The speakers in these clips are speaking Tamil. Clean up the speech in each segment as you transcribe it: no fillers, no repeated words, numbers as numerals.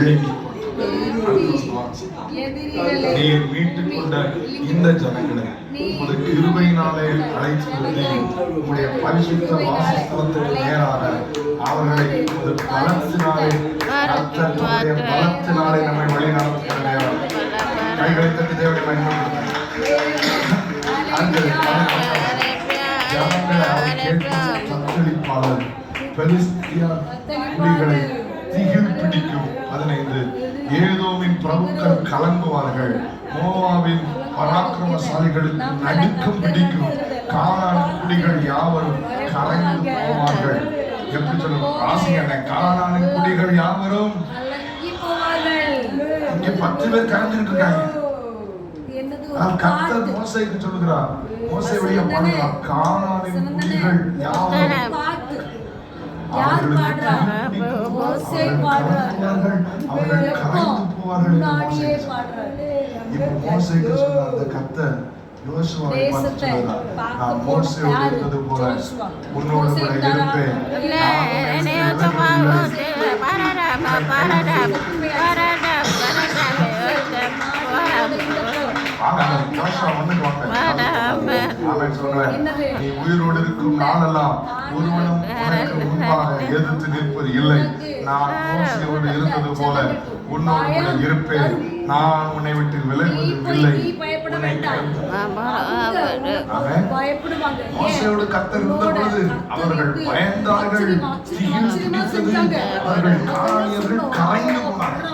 விழுங்கி நீர் மீட்டுக் கொண்ட இந்த ஜனங்களை உமது கிருபையினாலே அழைத்து வந்து உம்முடைய பரிசுத்த வாசஸ்தலத்துக்கு நேராக அவர்களை உமது பலத்தினாலே கர்த்தருடைய பலத்தினாலே நம்மை வழி நடத்துகிற கைகளை தட்டி தேவனை பயன்படுத்த ஜனங்களை அவர் கேட்கும் தத்தளிப்பாளர் பெலிஸ்தியா குடிகளை திகில் பிடிக்கும் 15 ஏதோமின் பிரபுக்கள் கலங்குவார்கள் மோவாவின் பராக்கிரமசாலிகளுக்கு நடுக்கம் பிடிக்கும் கானான் குடிகள் யாவரும் கரைந்து போவார்கள். எப்படி சொல்லும் ஆசியான கானானின் குடிகள் யாவரும் இங்க 10 பேர் கரைஞ்சுட்டு இருக்காங்க. கர்த்தர் மோசேக்கு சொல்லுகிறார், மோசே வழியா பாருங்க, கானானின் குடிகள் யாவரும் அவர்கள் கரைந்து போவார்கள். இப்ப மோசேக்கு சொன்ன அந்த கர்த்தர் யோசுவாவை பார்த்து சொல்றார், நான் மோசேயோடு இருந்தது போல உன்னோடு கூட இருப்பேன். நீ உயிரோடு இருக்கும் நாளெல்லாம் ஒருவனும் உனக்கு முன்பாக எதிர்த்து நிற்பது இல்லை. நான் மோசேயோடு இருந்தது போல உன்னோடு கூட இருப்பேன். நான் உன்னை விட்டு விலகுவதும் இல்லை. மோசேயோடு கர்த்தர் இருந்த பொழுது அவர்கள் பயந்தார்கள், அவர்கள் காணியர்கள் கரைந்து போனார்கள்.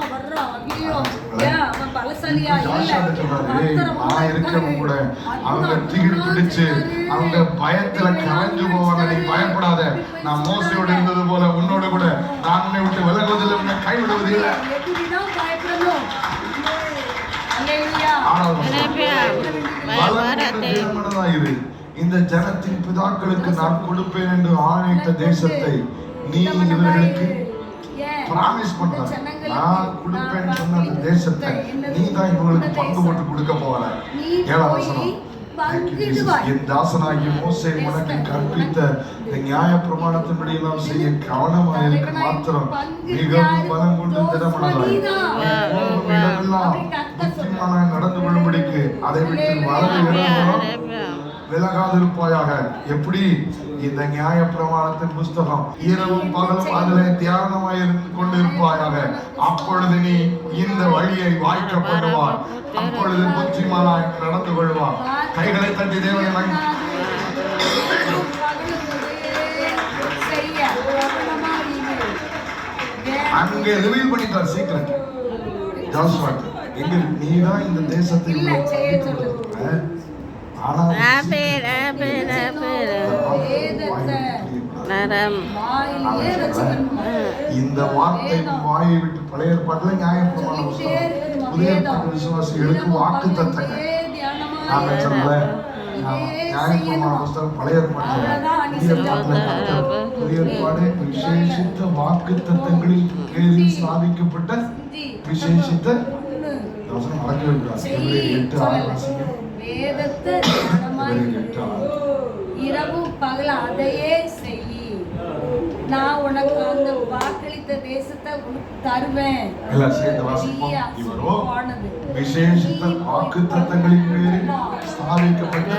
அவங்க திகில் பிடிச்சு அவங்க பயத்துல கரைஞ்சு போவாங்க. நீ பயப்படாத, நான் மோசையோடு இருந்தது போல உன்னோடு கூட நான் உன்னை விட்டு விலகுவதில்லை, உன்னை கைவிடுவதில்லை. இந்த ஜனத்தின் பிதாக்களுக்கு நான் கொடுப்பேன் என்று ஆணையிட்ட தேசத்தை நீ இவர்களுக்கு பிராமிஸ் பண்ற, நான் கொடுப்பேன்னு சொன்ன அந்த தேசத்தை நீ தான் இவங்களுக்கு பங்கு போட்டு கொடுக்க போற. 7ஆம் வசனம், என் தாசனாகிய மோசே உனக்கு கற்பித்த இந்த நியாய பிரமாணத்தின்படி எல்லாம் செய்ய கவனமாக இருக்க மாத்திரம் மிகவும் பலம் கொண்டு திடமனதாய் இடமெல்லாம் புத்திமானாய் நடந்து கொள்ளும்படிக்கு அதை விட்டு வலது விலகாதிருப்பாயாக. எப்படி இந்த நியாய பிரமாணத்தின் புஸ்தகம் இரவும் பகலும் அதிலே தியானமாய் கொண்டிருப்பாயாக. அப்பொழுது நீ இந்த வழியை வாய்க்கப்படுவார், அப்பொழுது புத்திமானாய் நடந்து கொள்வார். கைகளை தட்டி தேவனை அங்கே ரிவீல் பண்ணிட்டார் சீக்கிரம். எங்க நீதான் இந்த தேசத்தை இந்த வார்த்தை வாயை விட்டு பழைய ஏற்பாட்டுல நியாயப்பிரமாண புத்தகம், புதிய ஏற்பாட்டு விசுவாசிகளுக்கு வாக்கு தத்தங்கள். நாம சொல்ல நியாயப்பிரமாண புத்தகம் பழைய ஏற்பாட்டுல, புதிய ஏற்பாட்டுல புதிய ஏற்பாடு விசேஷித்த வாக்கு தத்தங்களில் பேரில் ஸ்தாபிக்கப்பட்ட விசேஷித்த மறக்கவே கூடாது. இரவு பகல அதையே செய், நான் உனக்கு அந்த வாக்களித்த தேசத்தை உனக்கு தருவேன். விசேஷித்த வாக்குத்தத்தங்களின் பேரில் ஸ்தாபிக்கப்பட்ட